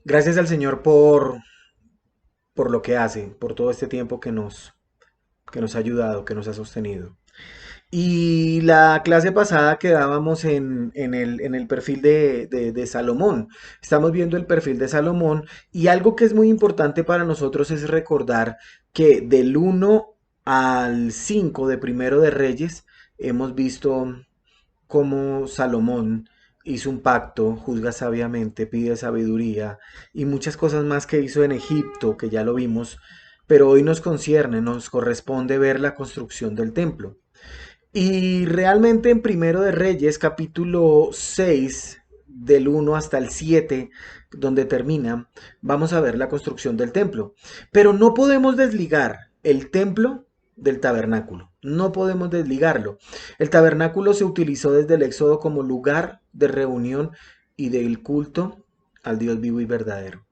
Gracias al Señor por lo que hace, por todo este tiempo que nos ha ayudado, que nos ha sostenido. Y la clase pasada quedábamos en el perfil de Salomón. Estamos viendo el perfil de Salomón y algo que es muy importante para nosotros es recordar que del 1 al 5 de Primero de Reyes hemos visto cómo Salomón hizo un pacto, juzga sabiamente, pide sabiduría y muchas cosas más que hizo en Egipto, que ya lo vimos, pero hoy nos concierne, nos corresponde ver la construcción del templo. Y realmente en Primero de Reyes, capítulo 6 del 1 hasta el 7, donde termina, vamos a ver la construcción del templo. Pero no podemos desligar el templo del tabernáculo. No podemos desligarlo. El tabernáculo se utilizó desde el Éxodo como lugar de reunión y del culto al Dios vivo y verdadero.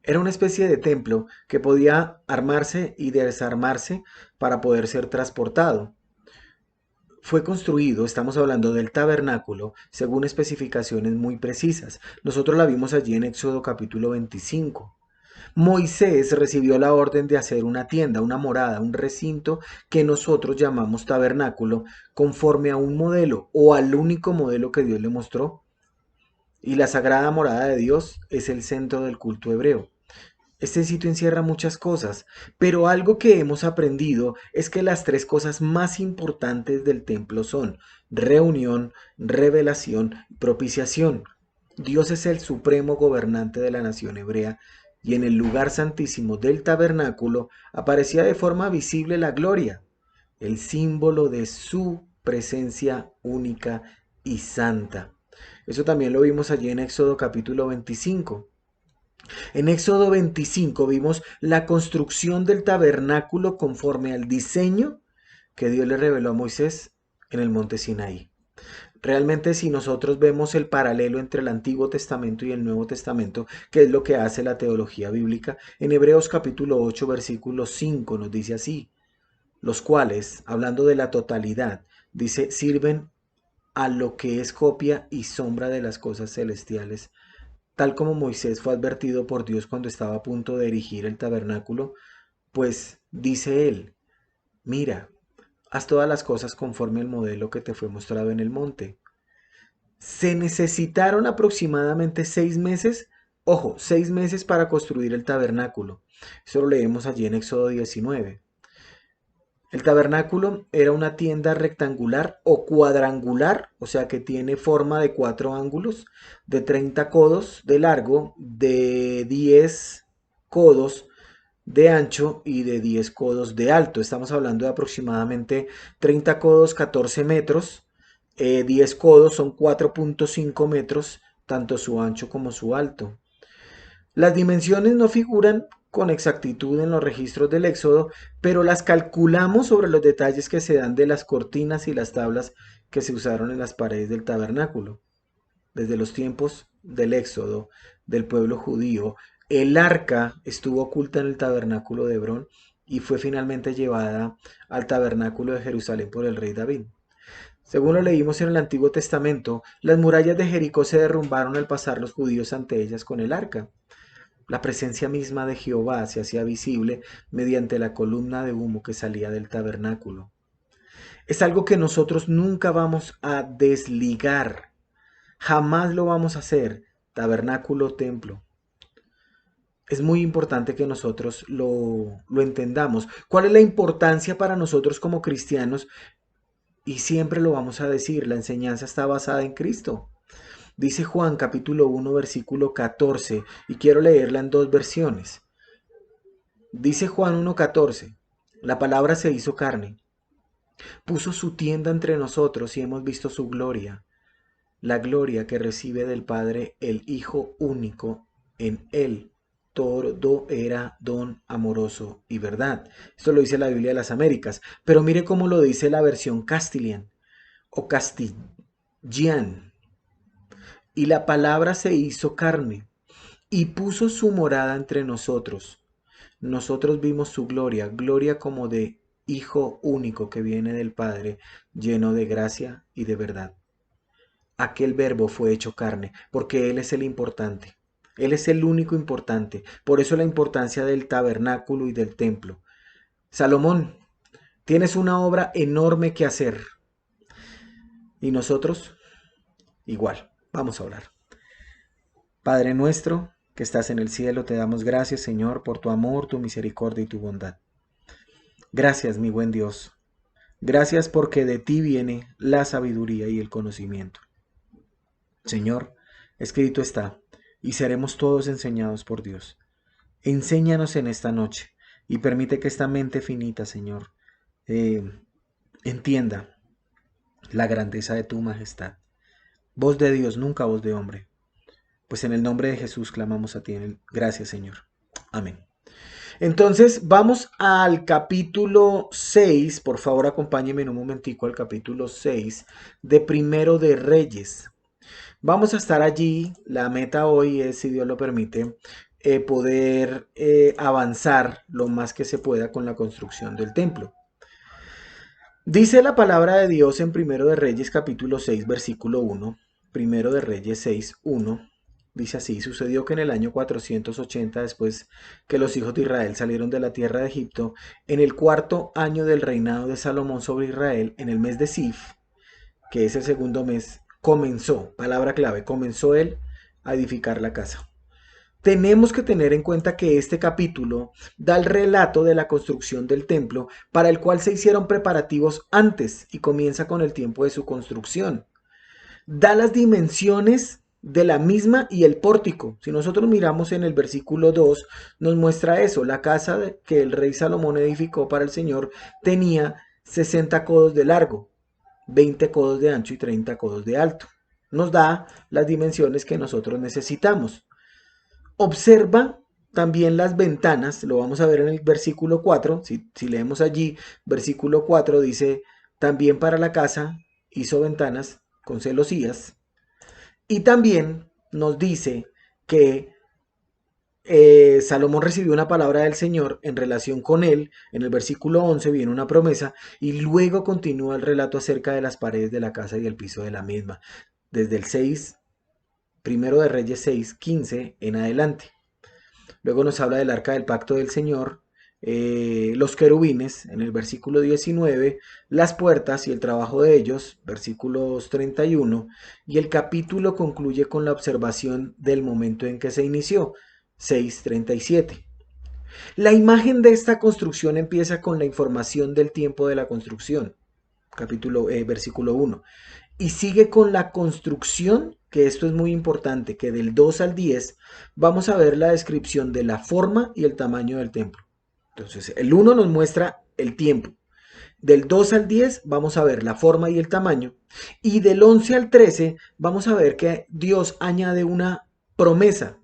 Era una especie de templo que podía armarse y desarmarse para poder ser transportado. Fue construido, estamos hablando del tabernáculo, según especificaciones muy precisas. Nosotros la vimos allí en Éxodo capítulo 25. Moisés recibió la orden de hacer una tienda, una morada, un recinto que nosotros llamamos tabernáculo, conforme a un modelo o al único modelo que Dios le mostró. Y la sagrada morada de Dios es el centro del culto hebreo. Este sitio encierra muchas cosas, pero algo que hemos aprendido es que las tres cosas más importantes del templo son reunión, revelación y propiciación. Dios es el supremo gobernante de la nación hebrea y en el lugar santísimo del tabernáculo aparecía de forma visible la gloria, el símbolo de su presencia única y santa. Eso también lo vimos allí en Éxodo capítulo 25. En Éxodo 25 vimos la construcción del tabernáculo conforme al diseño que Dios le reveló a Moisés en el monte Sinaí. Realmente si nosotros vemos el paralelo entre el Antiguo Testamento y el Nuevo Testamento, que es lo que hace la teología bíblica, en Hebreos capítulo 8 versículo 5 nos dice así, los cuales, hablando de la totalidad, dice, sirven a lo que es copia y sombra de las cosas celestiales, tal como Moisés fue advertido por Dios cuando estaba a punto de erigir el tabernáculo, pues dice él, mira, haz todas las cosas conforme al modelo que te fue mostrado en el monte. Se necesitaron aproximadamente 6 meses, ojo, 6 meses para construir el tabernáculo. Eso lo leemos allí en Éxodo 19. El tabernáculo era una tienda rectangular o cuadrangular, o sea que tiene forma de cuatro ángulos, de 30 codos de largo, de 10 codos de ancho y de 10 codos de alto. Estamos hablando de aproximadamente 30 codos, 14 metros, 10 codos son 4,5 metros, tanto su ancho como su alto. Las dimensiones no figuran con exactitud en los registros del Éxodo, pero las calculamos sobre los detalles que se dan de las cortinas y las tablas que se usaron en las paredes del tabernáculo. Desde los tiempos del Éxodo del pueblo judío, el arca estuvo oculta en el tabernáculo de Hebrón y fue finalmente llevada al tabernáculo de Jerusalén por el rey David. Según lo leímos en el Antiguo Testamento, las murallas de Jericó se derrumbaron al pasar los judíos ante ellas con el arca. La presencia misma de Jehová se hacía visible mediante la columna de humo que salía del tabernáculo. Es algo que nosotros nunca vamos a desligar, jamás lo vamos a hacer, tabernáculo, templo. Es muy importante que nosotros lo entendamos. ¿Cuál es la importancia para nosotros como cristianos? Y siempre lo vamos a decir, la enseñanza está basada en Cristo. Dice Juan capítulo 1 versículo 14 y quiero leerla en dos versiones. Dice Juan 1:14, la palabra se hizo carne, puso su tienda entre nosotros y hemos visto su gloria, la gloria que recibe del Padre el Hijo único, en él todo era don amoroso y verdad. Esto lo dice la Biblia de las Américas, pero mire cómo lo dice la versión Castilian o Castilian. Y la palabra se hizo carne y puso su morada entre nosotros. Nosotros vimos su gloria, gloria como de Hijo único que viene del Padre, lleno de gracia y de verdad. Aquel verbo fue hecho carne, porque Él es el importante. Él es el único importante. Por eso la importancia del tabernáculo y del templo. Salomón, tienes una obra enorme que hacer. Y nosotros, igual. Vamos a orar. Padre nuestro, que estás en el cielo, te damos gracias, Señor, por tu amor, tu misericordia y tu bondad. Gracias, mi buen Dios. Gracias porque de ti viene la sabiduría y el conocimiento. Señor, escrito está, y seremos todos enseñados por Dios. Enséñanos en esta noche y permite que esta mente finita, Señor, eh, entienda la grandeza de tu majestad. Voz de Dios, nunca voz de hombre. Pues en el nombre de Jesús clamamos a ti. Gracias, Señor. Amén. Entonces vamos al capítulo 6. Por favor, acompáñenme en un momentico al capítulo 6 de Primero de Reyes. Vamos a estar allí. La meta hoy es, si Dios lo permite, poder avanzar lo más que se pueda con la construcción del templo. Dice la palabra de Dios en Primero de Reyes capítulo 6 versículo 1. Primero de Reyes 6, 1. Dice así: sucedió que en el año 480, después que los hijos de Israel salieron de la tierra de Egipto, en el cuarto año del reinado de Salomón sobre Israel, en el mes de Sif, que es el segundo mes, comenzó, palabra clave, comenzó él a edificar la casa. Tenemos que tener en cuenta que este capítulo da el relato de la construcción del templo, para el cual se hicieron preparativos antes y comienza con el tiempo de su construcción. Da las dimensiones de la misma y el pórtico. Si nosotros miramos en el versículo 2, nos muestra eso. La casa que el rey Salomón edificó para el Señor tenía 60 codos de largo, 20 codos de ancho y 30 codos de alto. Nos da las dimensiones que nosotros necesitamos. Observa también las ventanas, lo vamos a ver en el versículo 4, si leemos allí, versículo 4 dice, también para la casa hizo ventanas con celosías, y también nos dice que Salomón recibió una palabra del Señor en relación con él. En el versículo 11 viene una promesa y luego continúa el relato acerca de las paredes de la casa y el piso de la misma, desde el 6, Primero de Reyes 6, 15 en adelante. Luego nos habla del arca del pacto del Señor, los querubines en el versículo 19, las puertas y el trabajo de ellos, versículos 31, y el capítulo concluye con la observación del momento en que se inició, 6:37. La imagen de esta construcción empieza con la información del tiempo de la construcción, versículo 1, y sigue con la construcción, que esto es muy importante, que del 2 al 10 vamos a ver la descripción de la forma y el tamaño del templo. Entonces, el 1 nos muestra el tiempo. Del 2 al 10 vamos a ver la forma y el tamaño. Y del 11 al 13 vamos a ver que Dios añade una promesa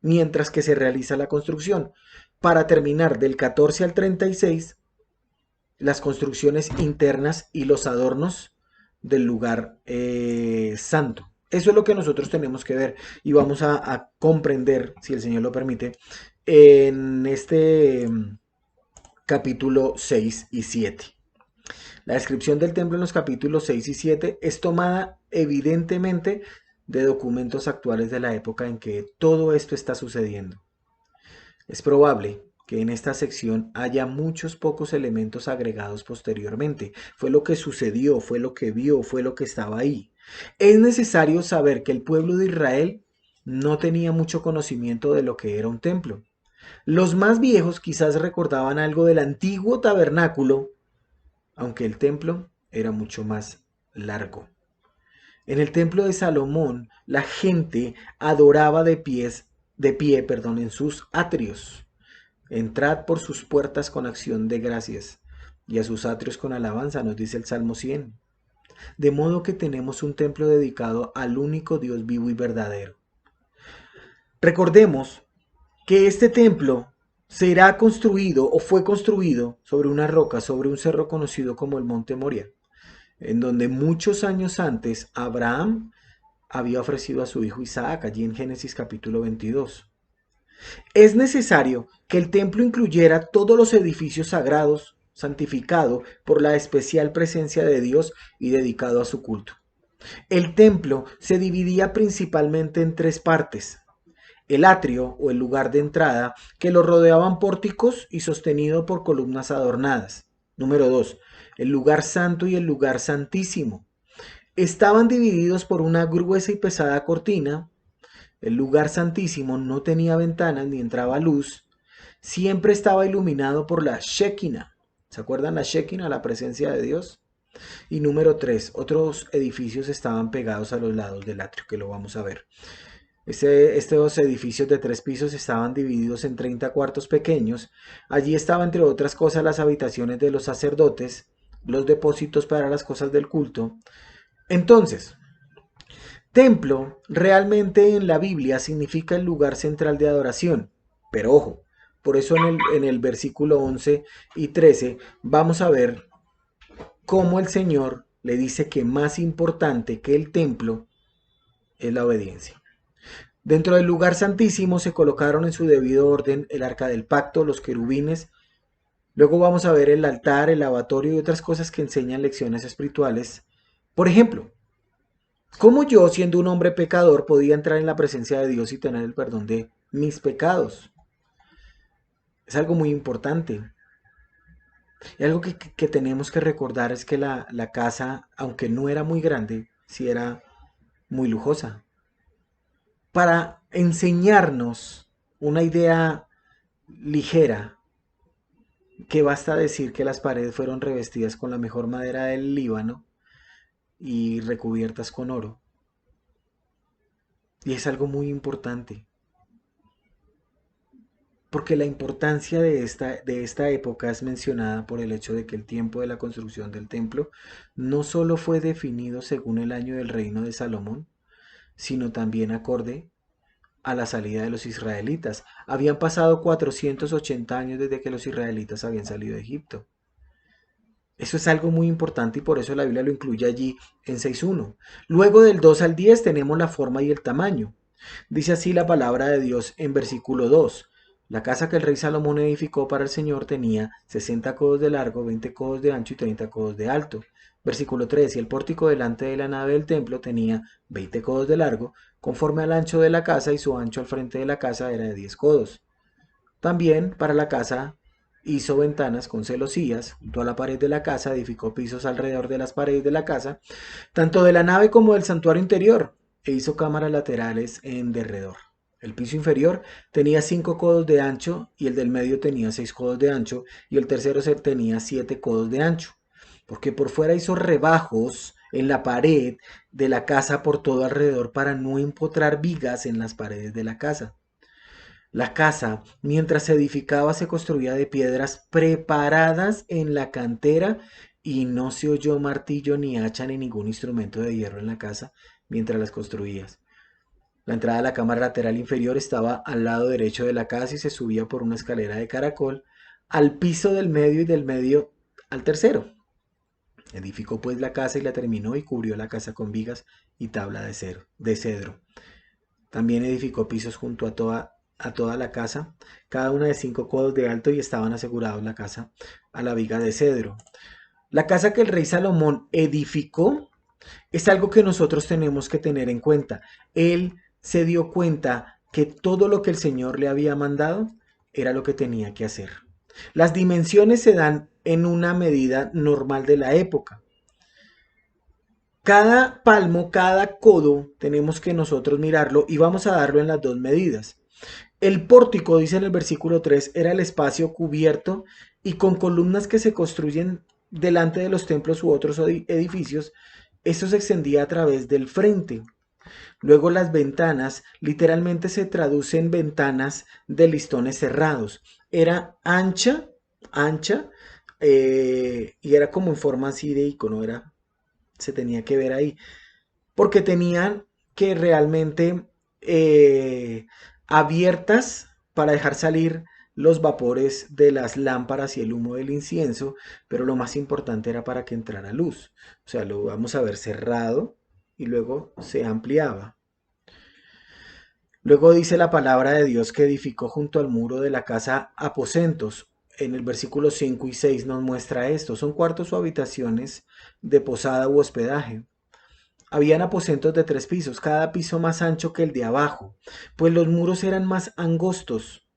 mientras que se realiza la construcción. Para terminar del 14 al 36, las construcciones internas y los adornos del lugar santo. Eso es lo que nosotros tenemos que ver y vamos a comprender, si el Señor lo permite, en este capítulo 6 y 7. La descripción del templo en los capítulos 6 y 7 es tomada evidentemente de documentos actuales de la época en que todo esto está sucediendo. Es probable que en esta sección haya muchos pocos elementos agregados posteriormente. Fue lo que sucedió, fue lo que vio, fue lo que estaba ahí. Es necesario saber que el pueblo de Israel no tenía mucho conocimiento de lo que era un templo. Los más viejos quizás recordaban algo del antiguo tabernáculo, aunque el templo era mucho más largo. En el templo de Salomón, la gente adoraba de pie, en sus atrios. Entrad por sus puertas con acción de gracias, y a sus atrios con alabanza, nos dice el Salmo 100. De modo que tenemos un templo dedicado al único Dios vivo y verdadero. Recordemos que este templo será construido o fue construido sobre una roca, sobre un cerro conocido como el Monte Moria, en donde muchos años antes Abraham había ofrecido a su hijo Isaac, allí en Génesis capítulo 22. Es necesario que el templo incluyera todos los edificios sagrados, santificado por la especial presencia de Dios y dedicado a su culto. El templo se dividía principalmente en tres partes. El atrio o el lugar de entrada, que lo rodeaban pórticos y sostenido por columnas adornadas. Número 2. El lugar santo y el lugar santísimo. Estaban divididos por una gruesa y pesada cortina. El lugar santísimo no tenía ventanas ni entraba luz. Siempre estaba iluminado por la Shekinah. ¿Se acuerdan la Shekinah, la presencia de Dios? Y número 3, otros edificios estaban pegados a los lados del atrio, que lo vamos a ver. Estos edificios de 3 pisos estaban divididos en 30 cuartos pequeños. Allí estaban, entre otras cosas, las habitaciones de los sacerdotes, los depósitos para las cosas del culto. Entonces, templo realmente en la Biblia significa el lugar central de adoración. Pero ojo, por eso en el versículo 11 y 13 vamos a ver cómo el Señor le dice que más importante que el templo es la obediencia. Dentro del lugar santísimo se colocaron en su debido orden el arca del pacto, los querubines. Luego vamos a ver el altar, el lavatorio y otras cosas que enseñan lecciones espirituales. Por ejemplo, ¿cómo yo, siendo un hombre pecador, podía entrar en la presencia de Dios y tener el perdón de mis pecados? Es algo muy importante. Y algo que tenemos que recordar es que la casa, aunque no era muy grande, sí era muy lujosa. Para enseñarnos una idea ligera, que basta decir que las paredes fueron revestidas con la mejor madera del Líbano y recubiertas con oro. Y es algo muy importante, porque la importancia de esta época es mencionada por el hecho de que el tiempo de la construcción del templo no solo fue definido según el año del reino de Salomón, sino también acorde a la salida de los israelitas. Habían pasado 480 años desde que los israelitas habían salido de Egipto. Eso es algo muy importante y por eso la Biblia lo incluye allí en 6.1. Luego del 2 al 10 tenemos la forma y el tamaño. Dice así la palabra de Dios en versículo 2. La casa que el rey Salomón edificó para el Señor tenía 60 codos de largo, 20 codos de ancho y 30 codos de alto. Versículo 3. Y el pórtico delante de la nave del templo tenía 20 codos de largo, conforme al ancho de la casa, y su ancho al frente de la casa era de 10 codos. También para la casa hizo ventanas con celosías. Junto a la pared de la casa edificó pisos alrededor de las paredes de la casa, tanto de la nave como del santuario interior, e hizo cámaras laterales en derredor. El piso inferior tenía 5 codos de ancho, y el del medio tenía 6 codos de ancho, y el tercero tenía 7 codos de ancho, porque por fuera hizo rebajos en la pared de la casa por todo alrededor para no empotrar vigas en las paredes de la casa. La casa, mientras se edificaba, se construía de piedras preparadas en la cantera, y no se oyó martillo ni hacha ni ningún instrumento de hierro en la casa mientras las construías. La entrada a la cámara lateral inferior estaba al lado derecho de la casa y se subía por una escalera de caracol al piso del medio y del medio al tercero. Edificó pues la casa y la terminó y cubrió la casa con vigas y tabla de cedro. También edificó pisos junto a toda la casa, cada una de 5 codos de alto, y estaban asegurados la casa a la viga de cedro. La casa que el rey Salomón edificó es algo que nosotros tenemos que tener en cuenta. Él se dio cuenta que todo lo que el Señor le había mandado era lo que tenía que hacer. Las dimensiones se dan en una medida normal de la época. Cada palmo, cada codo, tenemos que nosotros mirarlo y vamos a darlo en las dos medidas. El pórtico, dice en el versículo 3, era el espacio cubierto y con columnas que se construyen delante de los templos u otros edificios. Esto se extendía a través del frente. Luego las ventanas literalmente se traducen ventanas de listones cerrados. Era ancha, ancha, y era como en forma así de icono, se tenía que ver ahí, porque tenían que realmente abiertas para dejar salir los vapores de las lámparas y el humo del incienso, pero lo más importante era para que entrara luz. O sea, lo vamos a ver cerrado y luego se ampliaba. Luego dice la palabra de Dios que edificó junto al muro de la casa aposentos. En el versículo 5 y 6 nos muestra esto. Son cuartos o habitaciones de posada u hospedaje. Habían aposentos de 3 pisos, cada piso más ancho que el de abajo, pues los muros eran más angostos.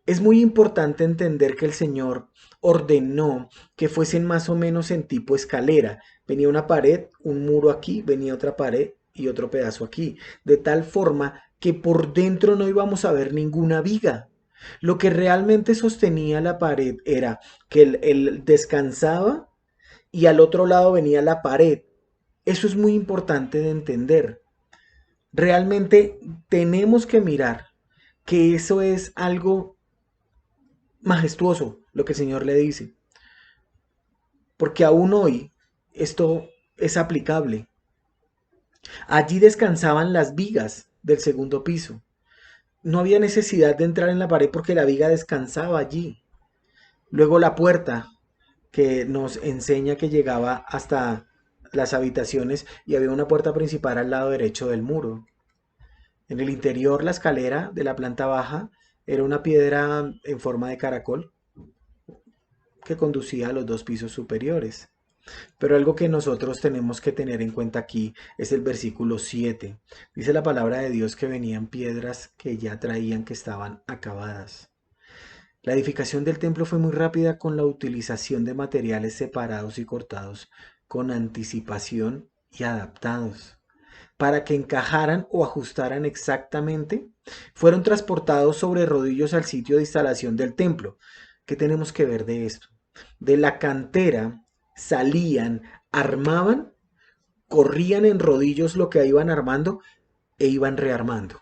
Es muy importante entender que el Señor ordenó que fuesen más o menos en tipo escalera. Venía una pared, un muro aquí, venía otra pared y otro pedazo aquí, de tal forma que por dentro no íbamos a ver ninguna viga. Lo que realmente sostenía la pared era que él descansaba y al otro lado venía la pared. Eso es muy importante de entender. Realmente tenemos que mirar que eso es algo majestuoso, lo que el Señor le dice. Porque aún hoy esto es aplicable. Allí descansaban las vigas del segundo piso. No había necesidad de entrar en la pared porque la viga descansaba allí. Luego la puerta que nos enseña que llegaba hasta las habitaciones y había una puerta principal al lado derecho del muro. En el interior, la escalera de la planta baja era una piedra en forma de caracol que conducía a los 2 pisos superiores. Pero algo que nosotros tenemos que tener en cuenta aquí es el versículo 7. Dice la palabra de Dios que venían piedras que ya traían que estaban acabadas. La edificación del templo fue muy rápida con la utilización de materiales separados y cortados con anticipación y adaptados para que encajaran o ajustaran exactamente. Fueron transportados sobre rodillos al sitio de instalación del templo. ¿Qué tenemos que ver de esto? De la cantera salían, armaban, corrían en rodillos lo que iban armando e iban rearmando.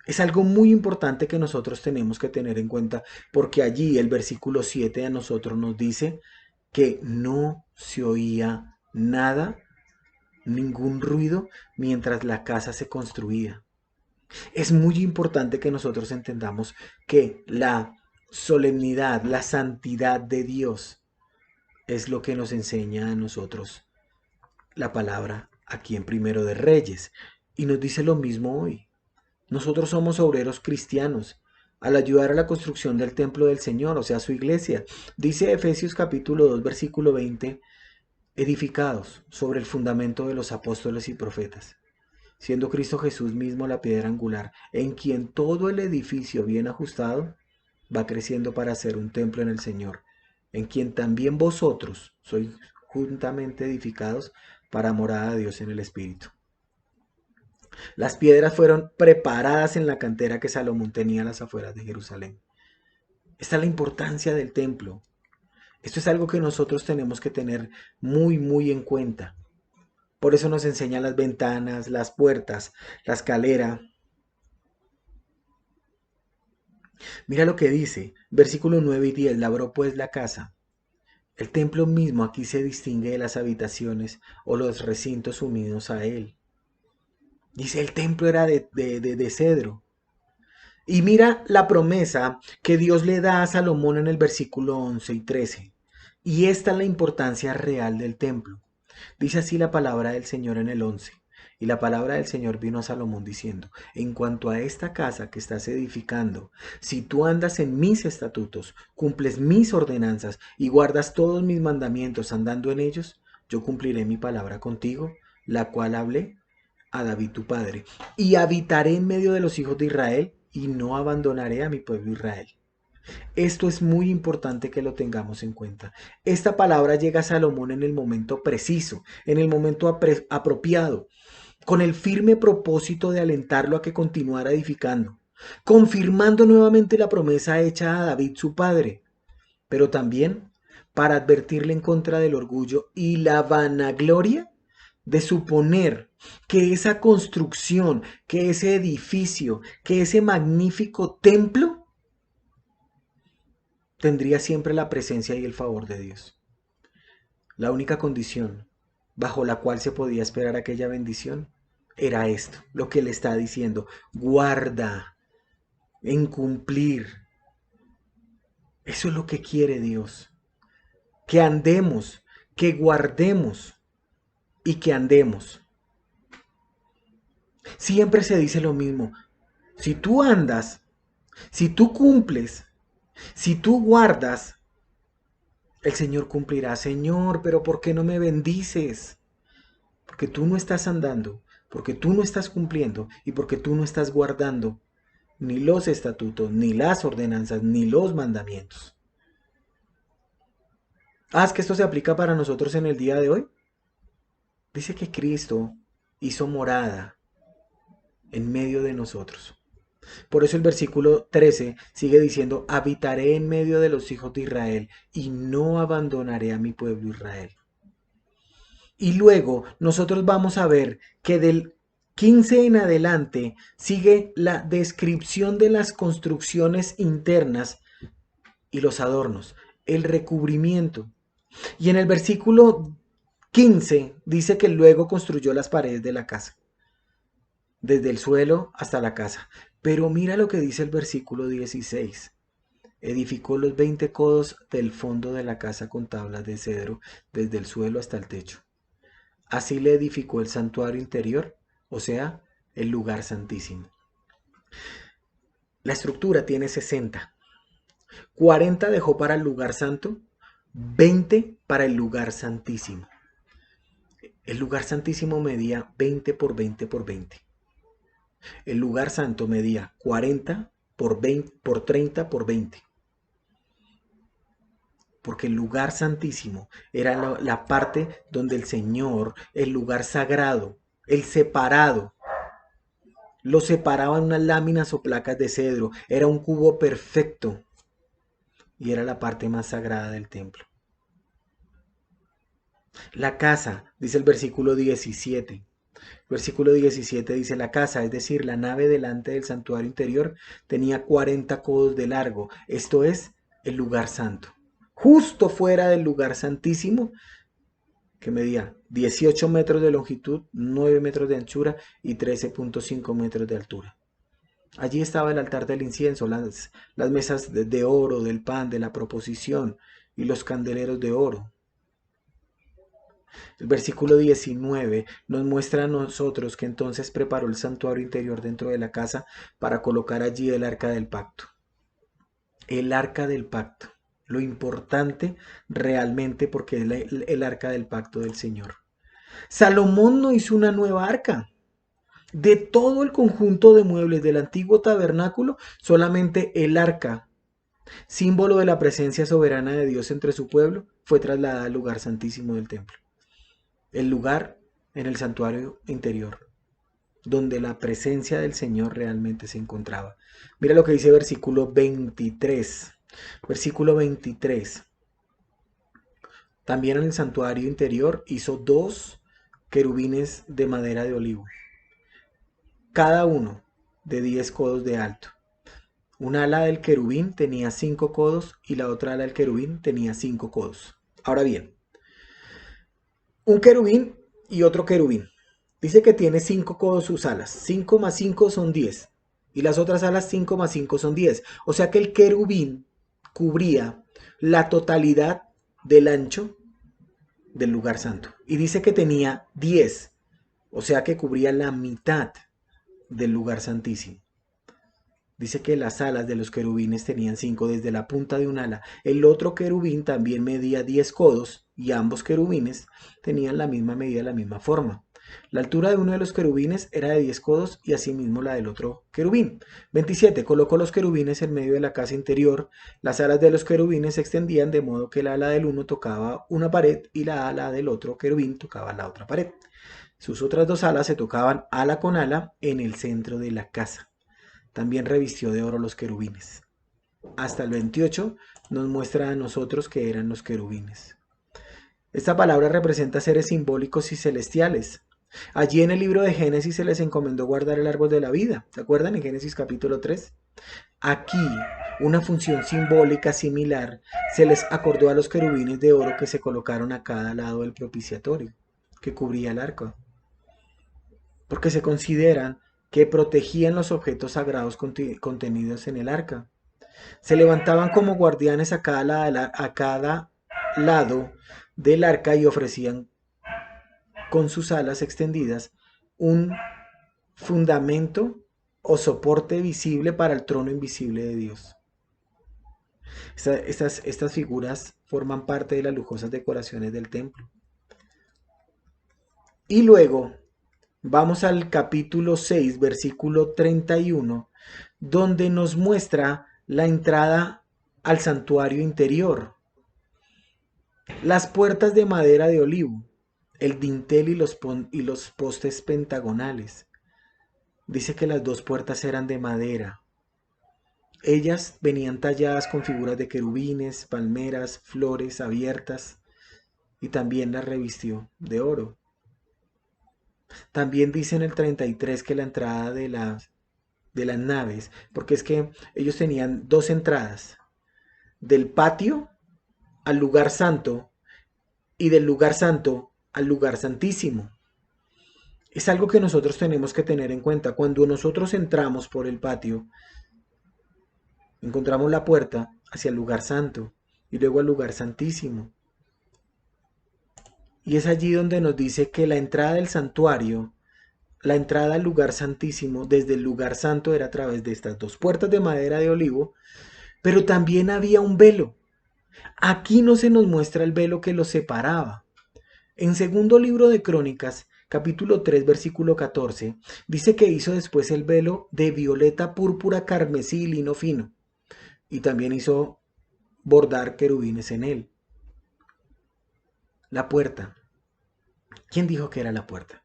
Es algo muy importante que nosotros tenemos que tener en cuenta porque allí el versículo 7 a nosotros nos dice que no se oía nada, ningún ruido mientras la casa se construía. Es muy importante que nosotros entendamos que la solemnidad, la santidad de Dios es lo que nos enseña a nosotros la palabra aquí en Primero de Reyes. Y nos dice lo mismo hoy. Nosotros somos obreros cristianos al ayudar a la construcción del templo del Señor, o sea, su iglesia. Dice Efesios capítulo 2, versículo 20, edificados sobre el fundamento de los apóstoles y profetas, siendo Cristo Jesús mismo la piedra angular, en quien todo el edificio bien ajustado va creciendo para ser un templo en el Señor, en quien también vosotros sois juntamente edificados para morada de Dios en el Espíritu. Las piedras fueron preparadas en la cantera que Salomón tenía a las afueras de Jerusalén. Esta es la importancia del templo. Esto es algo que nosotros tenemos que tener muy, muy en cuenta. Por eso nos enseñan las ventanas, las puertas, la escalera. Mira lo que dice, versículos 9 y 10, labró pues la casa. El templo mismo aquí se distingue de las habitaciones o los recintos unidos a él. Dice, el templo era de cedro. Y mira la promesa que Dios le da a Salomón en el versículo 11 y 13. Y esta es la importancia real del templo. Dice así la palabra del Señor en el 11. Y la palabra del Señor vino a Salomón diciendo, en cuanto a esta casa que estás edificando, si tú andas en mis estatutos, cumples mis ordenanzas y guardas todos mis mandamientos andando en ellos, yo cumpliré mi palabra contigo, la cual hablé a David tu padre, y habitaré en medio de los hijos de Israel y no abandonaré a mi pueblo Israel. Esto es muy importante que lo tengamos en cuenta. Esta palabra llega a Salomón en el momento preciso, en el momento apropiado, con el firme propósito de alentarlo a que continuara edificando, confirmando nuevamente la promesa hecha a David su padre, pero también para advertirle en contra del orgullo y la vanagloria de suponer que esa construcción, que ese edificio, que ese magnífico templo tendría siempre la presencia y el favor de Dios. La única condición bajo la cual se podía esperar aquella bendición era esto, lo que le está diciendo, guarda en cumplir. Eso es lo que quiere Dios, que andemos, que guardemos y que andemos. Siempre se dice lo mismo, si tú andas, si tú cumples, si tú guardas, el Señor cumplirá. Señor, pero ¿por qué no me bendices? porque tú no estás andando, porque tú no estás cumpliendo y porque tú no estás guardando ni los estatutos, ni las ordenanzas, ni los mandamientos. Ah, es que esto se aplica para nosotros en el día de hoy. Dice que Cristo hizo morada en medio de nosotros. Por eso el versículo 13 sigue diciendo, habitaré en medio de los hijos de Israel y no abandonaré a mi pueblo Israel. Y luego nosotros vamos a ver que del 15 en adelante sigue la descripción de las construcciones internas y los adornos, el recubrimiento. Y en el versículo 15 dice que luego construyó las paredes de la casa, desde el suelo hasta la casa. Pero mira lo que dice el versículo 16. Edificó los 20 codos del fondo de la casa con tablas de cedro, desde el suelo hasta el techo. Así le edificó el santuario interior, o sea, el lugar santísimo. La estructura tiene 60. 40 dejó para el lugar santo, 20 para el lugar santísimo. El lugar santísimo medía 20 por 20 por 20. El lugar santo medía 40 por 20 por 30 por 20. Porque el lugar santísimo era la parte donde el Señor, el lugar sagrado, el separado, lo separaban unas láminas o placas de cedro. Era un cubo perfecto y era la parte más sagrada del templo. La casa, dice el versículo 17. Versículo 17 dice, la casa, es decir, la nave delante del santuario interior, tenía 40 codos de largo, esto es, el lugar santo. Justo fuera del lugar santísimo, que medía 18 metros de longitud, 9 metros de anchura y 13.5 metros de altura. Allí estaba el altar del incienso, las mesas de oro, del pan, de la proposición y los candeleros de oro. El versículo 19 nos muestra a nosotros que entonces preparó el santuario interior dentro de la casa para colocar allí el arca del pacto. El arca del pacto. Lo importante realmente porque es el arca del pacto del Señor. Salomón no hizo una nueva arca. De todo el conjunto de muebles del antiguo tabernáculo, solamente el arca, símbolo de la presencia soberana de Dios entre su pueblo, fue trasladada al lugar santísimo del templo. El lugar en el santuario interior, donde la presencia del Señor realmente se encontraba. Mira lo que dice versículo 23. Versículo 23. También en el santuario interior hizo 2 querubines de madera de olivo, cada uno de 10 codos de alto. Una ala del querubín tenía 5 codos y la otra ala del querubín tenía 5 codos. Ahora bien, un querubín y otro querubín. Dice que tiene 5 codos sus alas. 5 más 5 son 10. Y las otras alas 5 más 5 son 10. O sea que el querubín cubría la totalidad del ancho del lugar santo. Y dice que tenía 10. O sea que cubría la mitad del lugar santísimo. Dice que las alas de los querubines tenían 5 desde la punta de un ala. El otro querubín también medía 10 codos y ambos querubines tenían la misma medida, la misma forma. La altura de uno de los querubines era de 10 codos y asimismo la del otro querubín. 27. Colocó los querubines en medio de la casa interior. Las alas de los querubines se extendían de modo que el ala del uno tocaba una pared y la ala del otro querubín tocaba la otra pared. Sus otras 2 alas se tocaban ala con ala en el centro de la casa. También revistió de oro los querubines. Hasta el 28 nos muestra a nosotros que eran los querubines. Esta palabra representa seres simbólicos y celestiales. Allí en el libro de Génesis se les encomendó guardar el árbol de la vida. ¿Se acuerdan en Génesis capítulo 3? Aquí, una función simbólica similar se les acordó a los querubines de oro que se colocaron a cada lado del propiciatorio, que cubría el arca, porque se consideran que protegían los objetos sagrados contenidos en el arca. Se levantaban como guardianes a cada lado del arca y ofrecían con sus alas extendidas un fundamento o soporte visible para el trono invisible de Dios. Estas figuras forman parte de las lujosas decoraciones del templo. Y luego vamos al capítulo 6, versículo 31, donde nos muestra la entrada al santuario interior. Las puertas de madera de olivo, el dintel y los postes pentagonales. Dice que las dos puertas eran de madera. Ellas venían talladas con figuras de querubines, palmeras, flores abiertas, y también las revistió de oro. También dice en el 33 que la entrada de las naves, porque es que ellos tenían dos entradas, del patio al lugar santo y del lugar santo al lugar santísimo. Es algo que nosotros tenemos que tener en cuenta. Cuando nosotros entramos por el patio, encontramos la puerta hacia el lugar santo y luego al lugar santísimo. Y es allí donde nos dice que la entrada del santuario, la entrada al lugar santísimo desde el lugar santo era a través de estas dos puertas de madera de olivo, pero también había un velo. Aquí no se nos muestra el velo que los separaba. En segundo libro de Crónicas, capítulo 3, versículo 14, dice que hizo después el velo de violeta, púrpura, carmesí y lino fino, y también hizo bordar querubines en él. La puerta. ¿Quién dijo que era la puerta?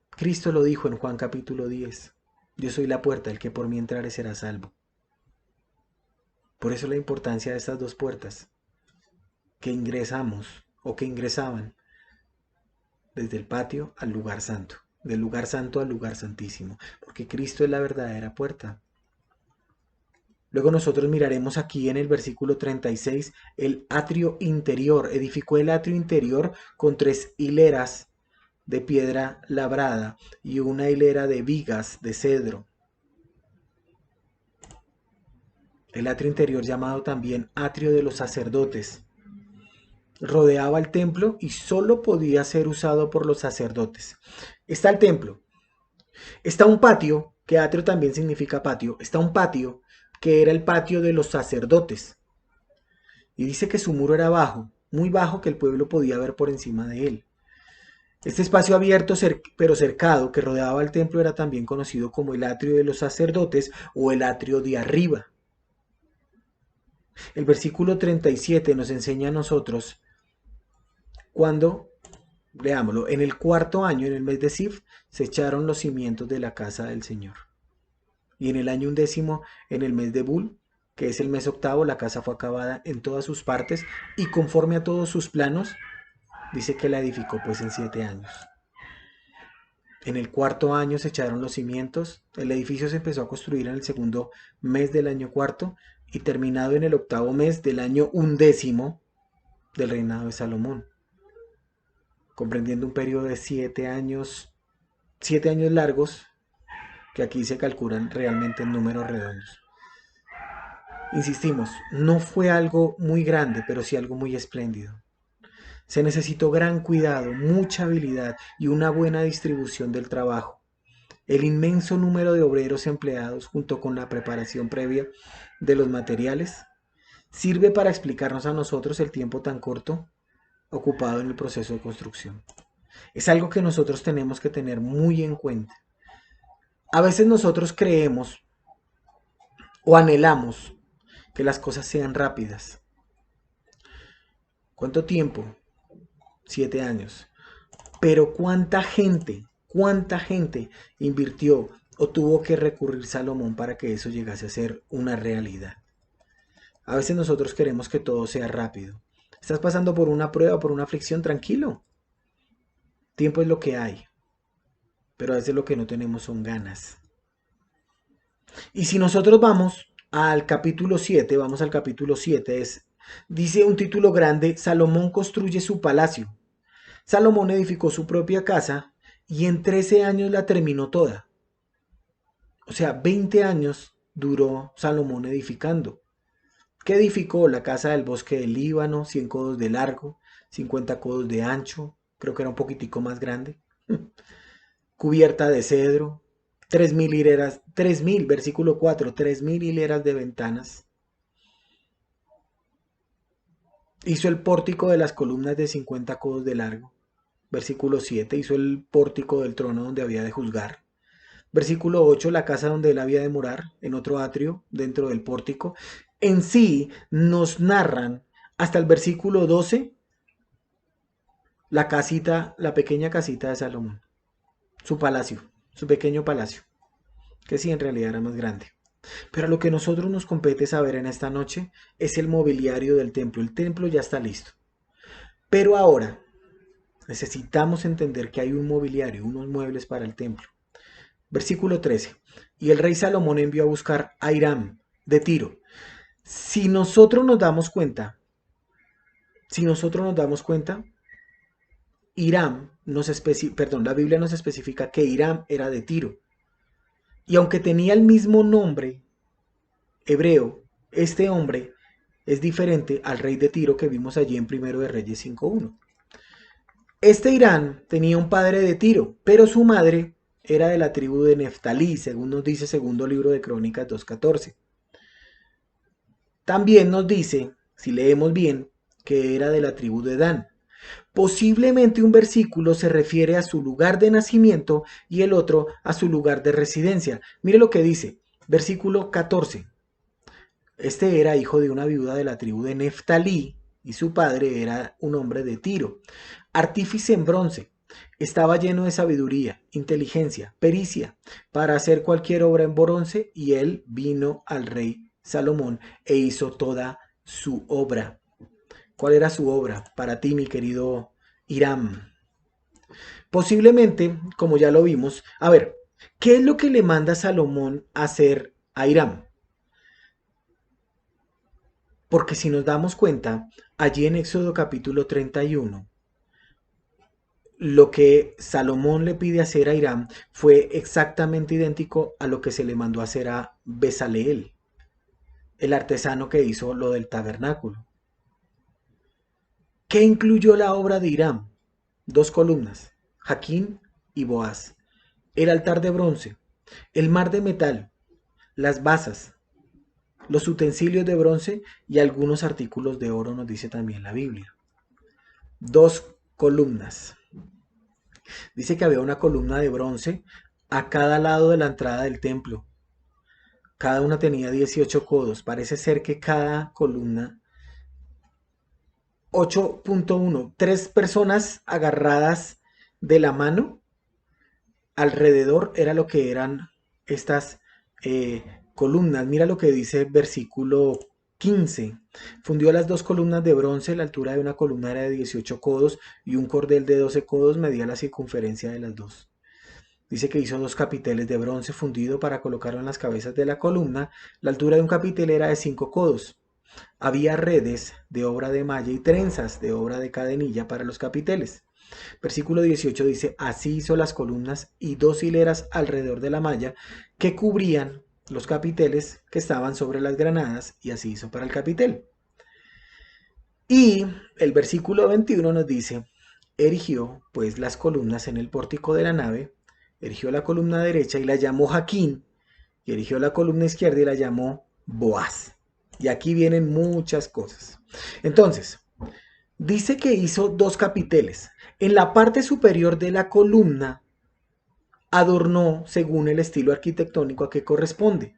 Cristo lo dijo en Juan capítulo 10. Yo soy la puerta, el que por mí entrare será salvo. Por eso la importancia de estas dos puertas que ingresamos o que ingresaban desde el patio al lugar santo, del lugar santo al lugar santísimo, porque Cristo es la verdadera puerta. Luego nosotros miraremos aquí en el versículo 36 el atrio interior. Edificó el atrio interior con 3 hileras de piedra labrada y una hilera de vigas de cedro. El atrio interior, llamado también atrio de los sacerdotes, rodeaba el templo y solo podía ser usado por los sacerdotes. Está el templo, está un patio, que atrio también significa patio, está un patio que era el patio de los sacerdotes. Y dice que su muro era bajo, muy bajo, que el pueblo podía ver por encima de él. Este espacio abierto pero cercado que rodeaba el templo era también conocido como el atrio de los sacerdotes o el atrio de arriba. El versículo 37 nos enseña a nosotros cuando, leámoslo, en el cuarto año, en el mes de Sif, se echaron los cimientos de la casa del Señor. Y en el año 11, en el mes de Bul, que es el mes octavo, la casa fue acabada en todas sus partes y conforme a todos sus planos, dice que la edificó pues en 7 años. En el cuarto año se echaron los cimientos, el edificio se empezó a construir en el segundo mes del año cuarto y terminado en el octavo mes del año 11 del reinado de Salomón, comprendiendo un periodo de 7 años largos, que aquí se calculan realmente en números redondos. Insistimos, no fue algo muy grande, pero sí algo muy espléndido. Se necesitó gran cuidado, mucha habilidad y una buena distribución del trabajo. El inmenso número de obreros empleados junto con la preparación previa de los materiales sirve para explicarnos a nosotros el tiempo tan corto ocupado en el proceso de construcción. Es algo que nosotros tenemos que tener muy en cuenta. A veces nosotros creemos o anhelamos que las cosas sean rápidas. ¿Cuánto tiempo? 7 años. Pero cuánta gente invirtió o tuvo que recurrir Salomón para que eso llegase a ser una realidad. A veces nosotros queremos que todo sea rápido. Estás pasando por una prueba, por una aflicción, tranquilo. Tiempo es lo que hay, pero a veces lo que no tenemos son ganas. Y si nosotros vamos al capítulo 7, dice un título grande: Salomón construye su palacio. Salomón edificó su propia casa y en 13 años la terminó toda. O sea, 20 años duró Salomón edificando. ¿Qué edificó? La casa del bosque del Líbano, 100 codos de largo, 50 codos de ancho, creo que era un poquitico más grande, cubierta de cedro, 3.000 hileras, 3.000, versículo 4, 3.000 hileras de ventanas. Hizo el pórtico de las columnas de 50 codos de largo, Versículo 7, hizo el pórtico del trono donde había de juzgar. Versículo 8, la casa donde él había de morar, en otro atrio, dentro del pórtico. En sí nos narran hasta el versículo 12 la casita, la pequeña casita de Salomón, su palacio, su pequeño palacio, que sí en realidad era más grande. Pero a lo que nosotros nos compete saber en esta noche es el mobiliario del templo. El templo ya está listo. Pero ahora necesitamos entender que hay un mobiliario, unos muebles para el templo. Versículo 13. Y el rey Salomón envió a buscar a Hiram de Tiro. Si nosotros nos damos cuenta, la Biblia nos especifica que Hiram era de Tiro. Y aunque tenía el mismo nombre hebreo, este hombre es diferente al rey de Tiro que vimos allí en Primero de Reyes 5:1. Este Hiram tenía un padre de Tiro, pero su madre era de la tribu de Neftalí, según nos dice segundo libro de Crónicas 2:14. También nos dice, si leemos bien, que era de la tribu de Dan. Posiblemente un versículo se refiere a su lugar de nacimiento y el otro a su lugar de residencia. Mire lo que dice, versículo 14. Este era hijo de una viuda de la tribu de Neftalí y su padre era un hombre de Tiro, artífice en bronce. Estaba lleno de sabiduría, inteligencia, pericia para hacer cualquier obra en bronce y él vino al rey Salomón e hizo toda su obra. ¿Cuál era su obra para ti, mi querido Hiram? Posiblemente, como ya lo vimos, a ver, ¿qué es lo que le manda Salomón a hacer a Hiram? Porque si nos damos cuenta, allí en Éxodo capítulo 31, lo que Salomón le pide hacer a Hiram fue exactamente idéntico a lo que se le mandó a hacer a Bezaleel, el artesano que hizo lo del tabernáculo. ¿Qué incluyó la obra de Hiram? 2 columnas, Jaquín y Boaz, el altar de bronce, el mar de metal, las basas, los utensilios de bronce y algunos artículos de oro, nos dice también la Biblia. 2 columnas. Dice que había una columna de bronce a cada lado de la entrada del templo. Cada una tenía 18 codos. Parece ser que cada columna 8.1, 3 personas agarradas de la mano alrededor era lo que eran estas columnas. Mira lo que dice el versículo 15. Fundió las 2 columnas de bronce, la altura de una columna era de 18 codos y un cordel de 12 codos medía la circunferencia de las dos. Dice que hizo 2 capiteles de bronce fundido para colocarlo en las cabezas de la columna. La altura de un capitel era de 5 codos. Había redes de obra de malla y trenzas de obra de cadenilla para los capiteles. Versículo 18 dice, así hizo las columnas y 2 hileras alrededor de la malla que cubrían los capiteles que estaban sobre las granadas y así hizo para el capitel. Y el versículo 21 nos dice, erigió pues las columnas en el pórtico de la nave, erigió la columna derecha y la llamó Jaquín, y erigió la columna izquierda y la llamó Boaz. Y aquí vienen muchas cosas. Entonces, dice que hizo 2 capiteles. En la parte superior de la columna adornó según el estilo arquitectónico a que corresponde,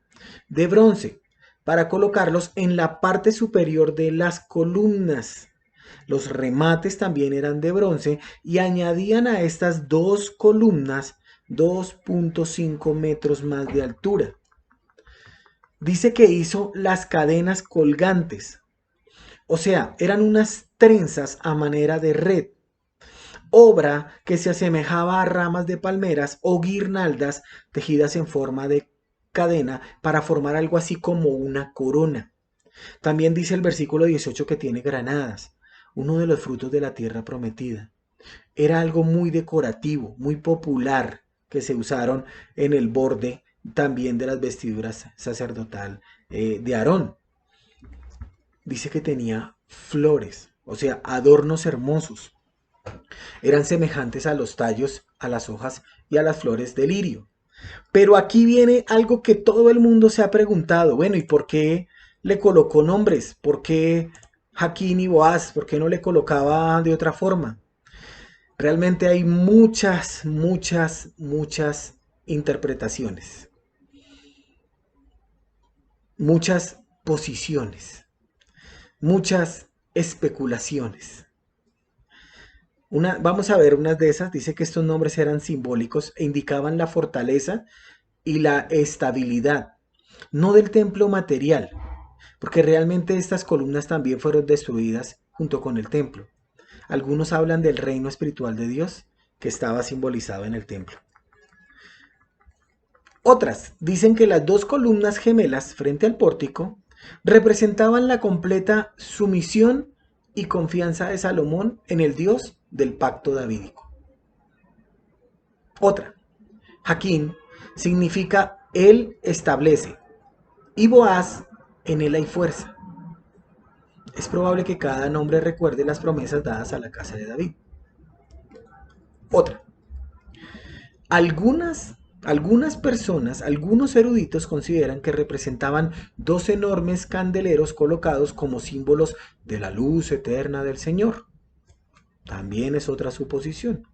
de bronce, para colocarlos en la parte superior de las columnas. Los remates también eran de bronce y añadían a estas 2 columnas 2.5 metros más de altura. Dice que hizo las cadenas colgantes, o sea, eran unas trenzas a manera de red, obra que se asemejaba a ramas de palmeras o guirnaldas tejidas en forma de cadena para formar algo así como una corona. También dice el versículo 18 que tiene granadas, uno de los frutos de la tierra prometida. Era algo muy decorativo, muy popular, que se usaron en el borde también de las vestiduras sacerdotal de Aarón. Dice que tenía flores, o sea, adornos hermosos. Eran semejantes a los tallos, a las hojas y a las flores de lirio. Pero aquí viene algo que todo el mundo se ha preguntado. Bueno, ¿y por qué le colocó nombres? ¿Por qué Jaquín y Boaz? ¿Por qué no le colocaba de otra forma? Realmente hay muchas, muchas, muchas interpretaciones, muchas posiciones, muchas especulaciones. Vamos a ver unas de esas. Dice que estos nombres eran simbólicos e indicaban la fortaleza y la estabilidad, no del templo material, porque realmente estas columnas también fueron destruidas junto con el templo. Algunos hablan del reino espiritual de Dios que estaba simbolizado en el templo. Otras dicen que las dos columnas gemelas frente al pórtico representaban la completa sumisión y confianza de Salomón en el Dios del pacto davídico. Otra, Jaquín, significa él establece y Boaz, en él hay fuerza. Es probable que cada nombre recuerde las promesas dadas a la casa de David. Otra, algunas personas, algunos eruditos consideran que representaban dos enormes candeleros colocados como símbolos de la luz eterna del Señor. También es otra suposición.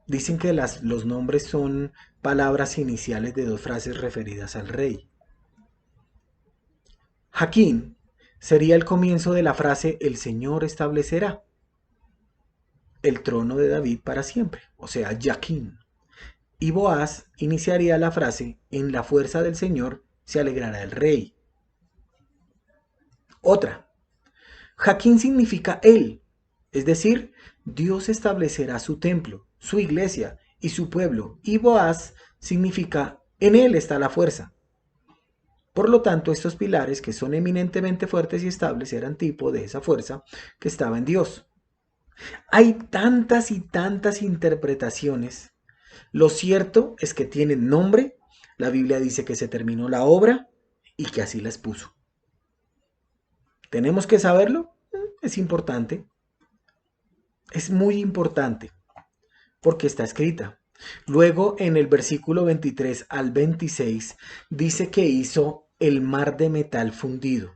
Dicen que los nombres son palabras iniciales de dos frases referidas al rey. Jaquín sería el comienzo de la frase el Señor establecerá el trono de David para siempre, o sea, Jaquín. Y Boaz iniciaría la frase en la fuerza del Señor se alegrará el rey. Otra, Jaquín significa él, es decir, Dios establecerá su templo, su iglesia y su pueblo, y Boaz significa en él está la fuerza. Por lo tanto, estos pilares, que son eminentemente fuertes y estables, eran tipo de esa fuerza que estaba en Dios. Hay tantas y tantas interpretaciones. Lo cierto es que tienen nombre. La Biblia dice que se terminó la obra y que así la expuso. ¿Tenemos que saberlo? Es importante. Es muy importante porque está escrita. Luego, en el versículo 23 al 26, dice que hizo el mar de metal fundido.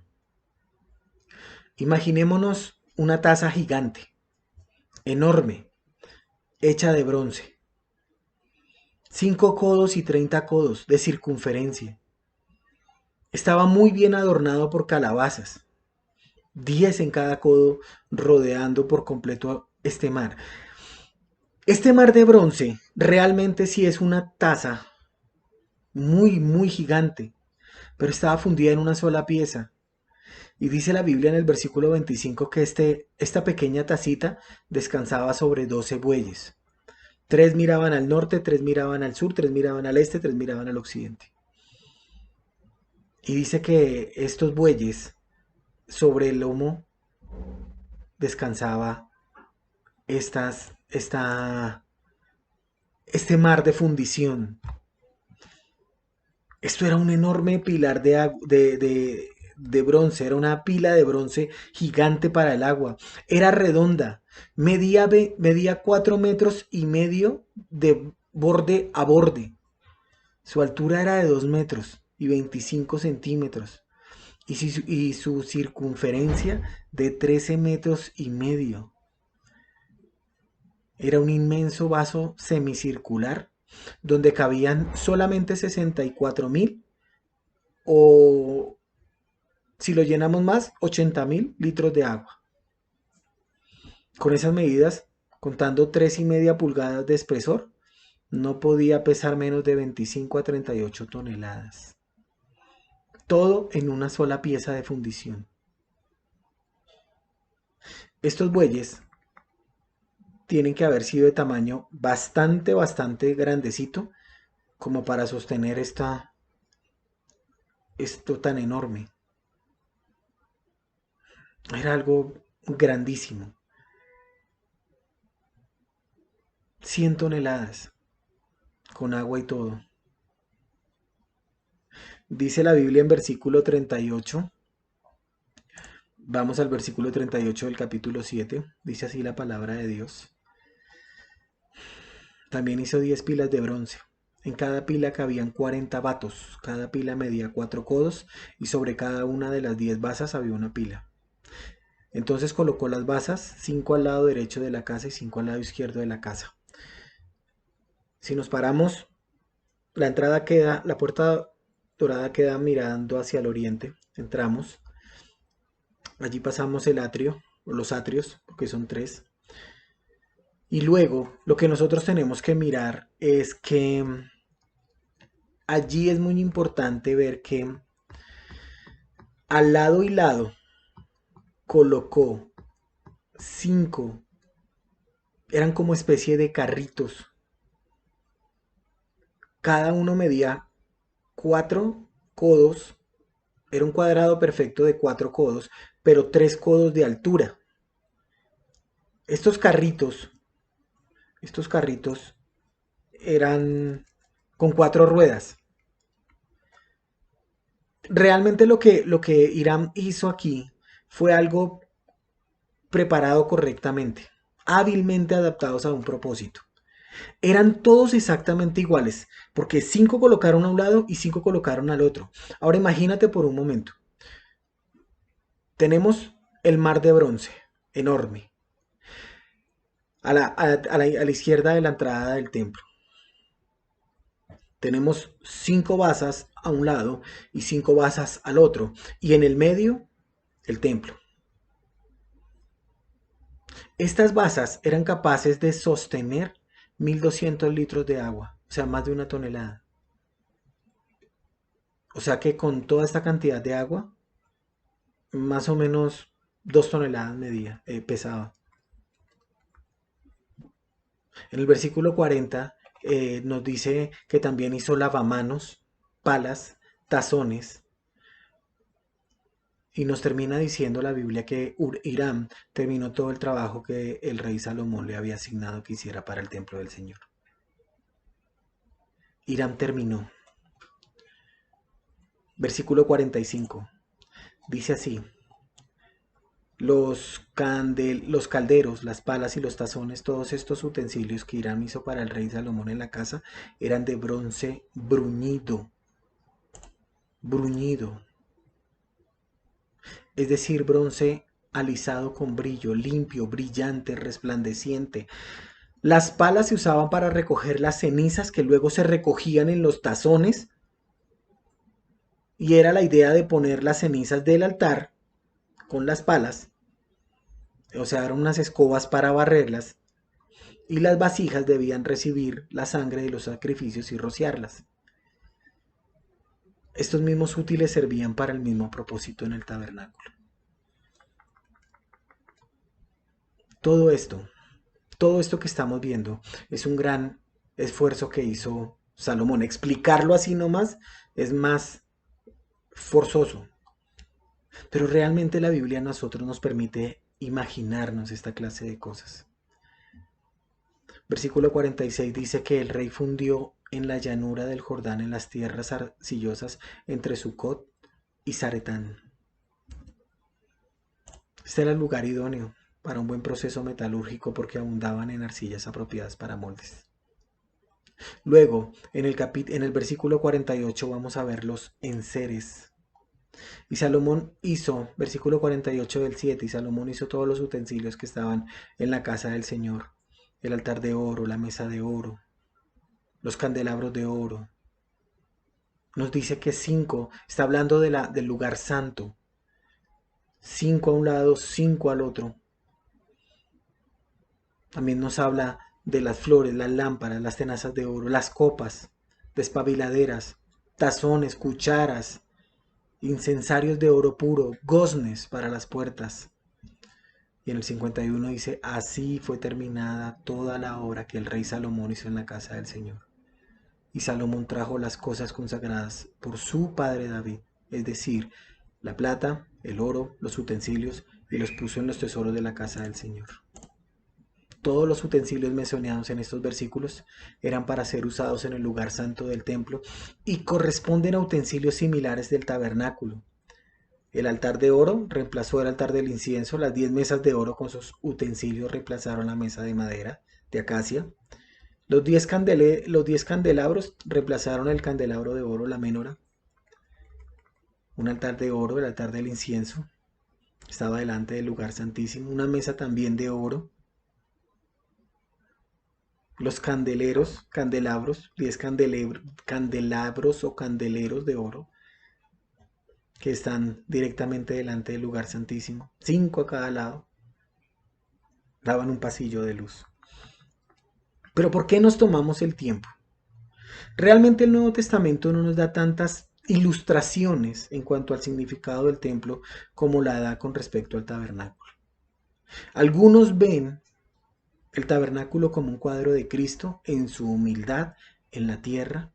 Imaginémonos una taza gigante, enorme, hecha de bronce. 5 codos y 30 codos de circunferencia. Estaba muy bien adornado por calabazas, 10 en cada codo, rodeando por completo este mar. Este mar de bronce realmente sí es una taza muy, muy gigante, pero estaba fundida en una sola pieza. Y dice la Biblia en el versículo 25 que esta pequeña tacita descansaba sobre 12 bueyes. 3 miraban al norte, 3 miraban al sur, 3 miraban al este, 3 miraban al occidente. Y dice que estos bueyes, sobre el lomo descansaba este mar de fundición. Esto era un enorme pilar de bronce, era una pila de bronce gigante para el agua. Era redonda, medía 4 metros y medio de borde a borde. Su altura era de 2 metros y 25 centímetros. Y su circunferencia de 13 metros y medio. Era un inmenso vaso semicircular donde cabían solamente 64.000 o, si lo llenamos más, 80.000 litros de agua. Con esas medidas, contando 3,5 pulgadas de espesor, no podía pesar menos de 25 a 38 toneladas. Todo en una sola pieza de fundición. Estos bueyes tienen que haber sido de tamaño bastante, bastante grandecito como para sostener esto tan enorme. Era algo grandísimo. 100 toneladas con agua y todo. Dice la Biblia en versículo 38. Vamos al versículo 38 del capítulo 7. Dice así la palabra de Dios. También hizo 10 pilas de bronce. En cada pila cabían 40 batos. Cada pila medía 4 codos y sobre cada una de las 10 basas había una pila. Entonces colocó las basas, 5 al lado derecho de la casa y 5 al lado izquierdo de la casa. Si nos paramos, la puerta dorada queda mirando hacia el oriente. Entramos, allí pasamos el atrio, o los atrios, porque son tres. Y luego lo que nosotros tenemos que mirar es que allí es muy importante ver que al lado y lado colocó cinco, eran como especie de carritos. Cada uno medía 4 codos, era un cuadrado perfecto de 4 codos, pero 3 codos de altura. Estos carritos, estos carritos eran con 4 ruedas. Realmente lo que Irán hizo aquí fue algo preparado correctamente, hábilmente adaptados a un propósito. Eran todos exactamente iguales, porque 5 colocaron a un lado y 5 colocaron al otro. Ahora imagínate por un momento. Tenemos el mar de bronce, enorme, a la izquierda de la entrada del templo. Tenemos 5 basas a un lado y 5 basas al otro. Y en el medio, el templo. Estas basas eran capaces de sostener 1200 litros de agua, o sea, más de 1 tonelada. O sea que con toda esta cantidad de agua, más o menos 2 toneladas pesaba. En el versículo 40 nos dice que también hizo lavamanos, palas, tazones, y nos termina diciendo la Biblia que Hiram terminó todo el trabajo que el rey Salomón le había asignado que hiciera para el templo del Señor. Hiram terminó. Versículo 45. Dice así: los calderos, las palas y los tazones, todos estos utensilios que Hiram hizo para el rey Salomón en la casa, eran de bronce bruñido. Bruñido. Es decir, bronce alisado con brillo, limpio, brillante, resplandeciente. Las palas se usaban para recoger las cenizas que luego se recogían en los tazones, y era la idea de poner las cenizas del altar con las palas, o sea, eran unas escobas para barrerlas, y las vasijas debían recibir la sangre de los sacrificios y rociarlas. Estos mismos útiles servían para el mismo propósito en el tabernáculo. Todo esto, todo esto que estamos viendo es un gran esfuerzo que hizo Salomón. Explicarlo así nomás es más forzoso, pero realmente la Biblia a nosotros nos permite imaginarnos esta clase de cosas. Versículo 46 dice que el rey fundió en la llanura del Jordán, en las tierras arcillosas entre Sucot y Zaretán. Este era el lugar idóneo para un buen proceso metalúrgico porque abundaban en arcillas apropiadas para moldes. Luego, en el versículo 48 vamos a ver los enseres. Y Salomón hizo, versículo 48 del 7, y Salomón hizo todos los utensilios que estaban en la casa del Señor: el altar de oro, la mesa de oro, los candelabros de oro. Nos dice que 5, está hablando del lugar santo. 5 a un lado, 5 al otro. También nos habla de las flores, las lámparas, las tenazas de oro, las copas, despabiladeras, tazones, cucharas, incensarios de oro puro, goznes para las puertas. Y en el 51 dice: así fue terminada toda la obra que el rey Salomón hizo en la casa del Señor. Y Salomón trajo las cosas consagradas por su padre David, es decir, la plata, el oro, los utensilios, y los puso en los tesoros de la casa del Señor. Todos los utensilios mencionados en estos versículos eran para ser usados en el lugar santo del templo y corresponden a utensilios similares del tabernáculo. El altar de oro reemplazó el altar del incienso. Las 10 mesas de oro con sus utensilios reemplazaron la mesa de madera de acacia. Los 10 candelabros reemplazaron el candelabro de oro, la menora. Un altar de oro, el altar del incienso. Estaba delante del lugar santísimo. Una mesa también de oro. Los candeleros, candelabros, 10 candelabros o candeleros de oro que están directamente delante del lugar santísimo. 5 a cada lado. Daban un pasillo de luz. Pero ¿por qué nos tomamos el tiempo? Realmente el Nuevo Testamento no nos da tantas ilustraciones en cuanto al significado del templo como la da con respecto al tabernáculo. Algunos ven el tabernáculo como un cuadro de Cristo en su humildad en la tierra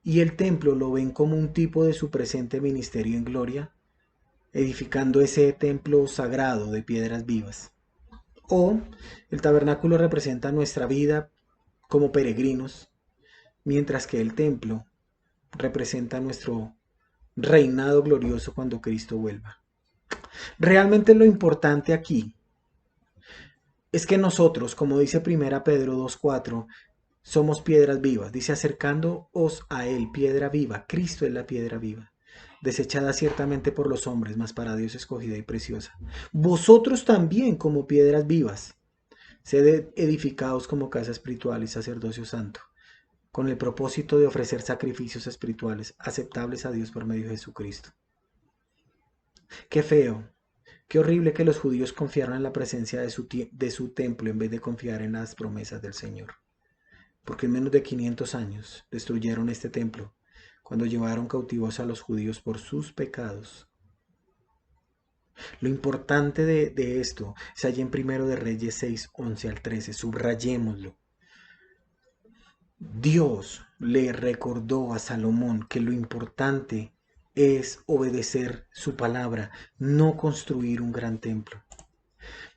y el templo lo ven como un tipo de su presente ministerio en gloria, edificando ese templo sagrado de piedras vivas. O el tabernáculo representa nuestra vida como peregrinos, mientras que el templo representa nuestro reinado glorioso cuando Cristo vuelva. Realmente lo importante aquí es que nosotros, como dice 1 Pedro 2:4, somos piedras vivas. Dice, acercándoos a Él, piedra viva. Cristo es la piedra viva, desechada ciertamente por los hombres, mas para Dios escogida y preciosa. Vosotros también, como piedras vivas, sed edificados como casa espiritual y sacerdocio santo, con el propósito de ofrecer sacrificios espirituales aceptables a Dios por medio de Jesucristo. Qué feo, qué horrible que los judíos confiaran en la presencia de su templo en vez de confiar en las promesas del Señor. Porque en menos de 500 años destruyeron este templo cuando llevaron cautivos a los judíos por sus pecados. Lo importante de esto es allí en 1 Reyes 6, 11 al 13. Subrayémoslo. Dios le recordó a Salomón que lo importante es obedecer su palabra, no construir un gran templo.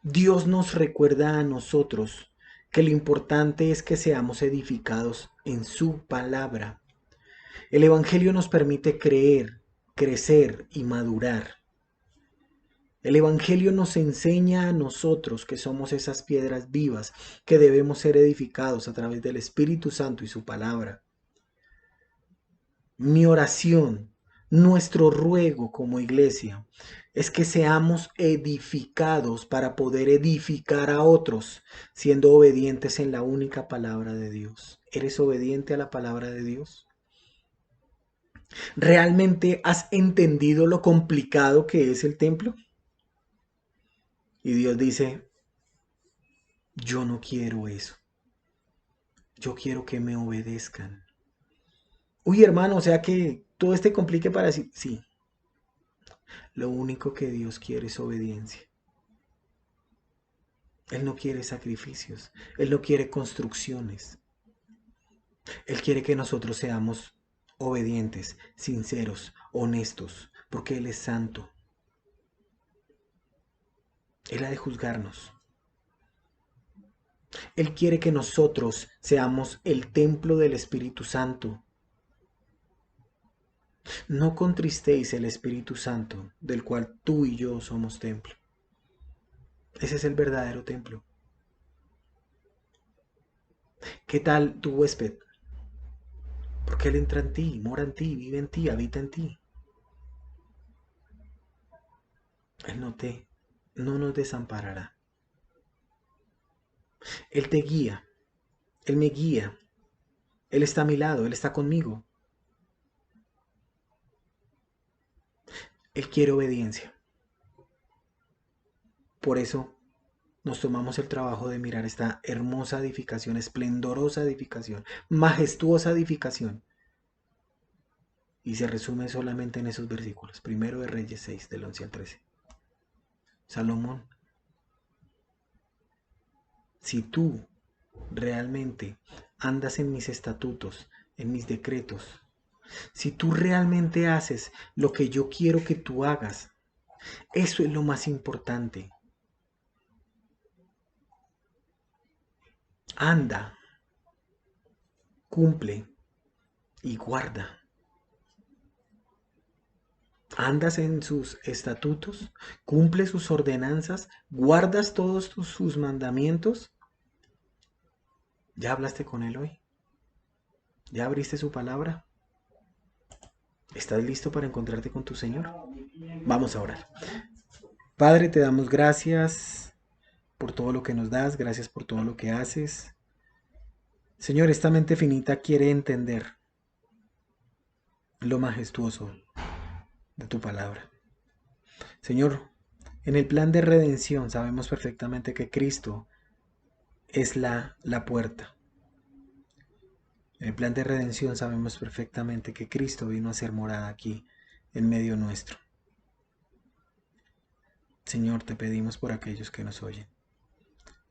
Dios nos recuerda a nosotros que lo importante es que seamos edificados en su palabra. El Evangelio nos permite creer, crecer y madurar. El Evangelio nos enseña a nosotros que somos esas piedras vivas que debemos ser edificados a través del Espíritu Santo y su palabra. Mi oración, nuestro ruego como iglesia, es que seamos edificados para poder edificar a otros, siendo obedientes en la única palabra de Dios. ¿Eres obediente a la palabra de Dios? ¿Realmente has entendido lo complicado que es el templo? Y Dios dice, yo no quiero eso. Yo quiero que me obedezcan. Uy, hermano, o sea que todo este complique para decir, sí, lo único que Dios quiere es obediencia. Él no quiere sacrificios, Él no quiere construcciones. Él quiere que nosotros seamos obedientes, sinceros, honestos, porque Él es santo. Él ha de juzgarnos. Él quiere que nosotros seamos el templo del Espíritu Santo. No contristéis el Espíritu Santo, del cual tú y yo somos templo. Ese es el verdadero templo. ¿Qué tal tu huésped? Porque Él entra en ti, mora en ti, vive en ti, habita en ti. Él no nos desamparará. Él te guía, Él me guía, Él está a mi lado, Él está conmigo. Él quiere obediencia. Por eso nos tomamos el trabajo de mirar esta hermosa edificación, esplendorosa edificación, majestuosa edificación. Y se resume solamente en esos versículos. 1 Reyes 6, del 11 al 13. Salomón, si tú realmente andas en mis estatutos, en mis decretos, si tú realmente haces lo que yo quiero que tú hagas, eso es lo más importante. Anda, cumple y guarda. Andas en sus estatutos, cumple sus ordenanzas, guardas todos sus mandamientos. ¿Ya hablaste con él hoy? ¿Ya abriste su palabra? ¿Estás listo para encontrarte con tu Señor? Vamos a orar. Padre, te damos gracias por todo lo que nos das, gracias por todo lo que haces. Señor, esta mente finita quiere entender lo majestuoso de tu palabra. Señor, en el plan de redención sabemos perfectamente que Cristo es la puerta. En el plan de redención sabemos perfectamente que Cristo vino a ser morada aquí, en medio nuestro. Señor, te pedimos por aquellos que nos oyen.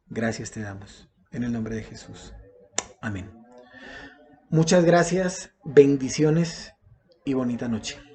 Gracias te damos. En el nombre de Jesús. Amén. Muchas gracias, bendiciones y bonita noche.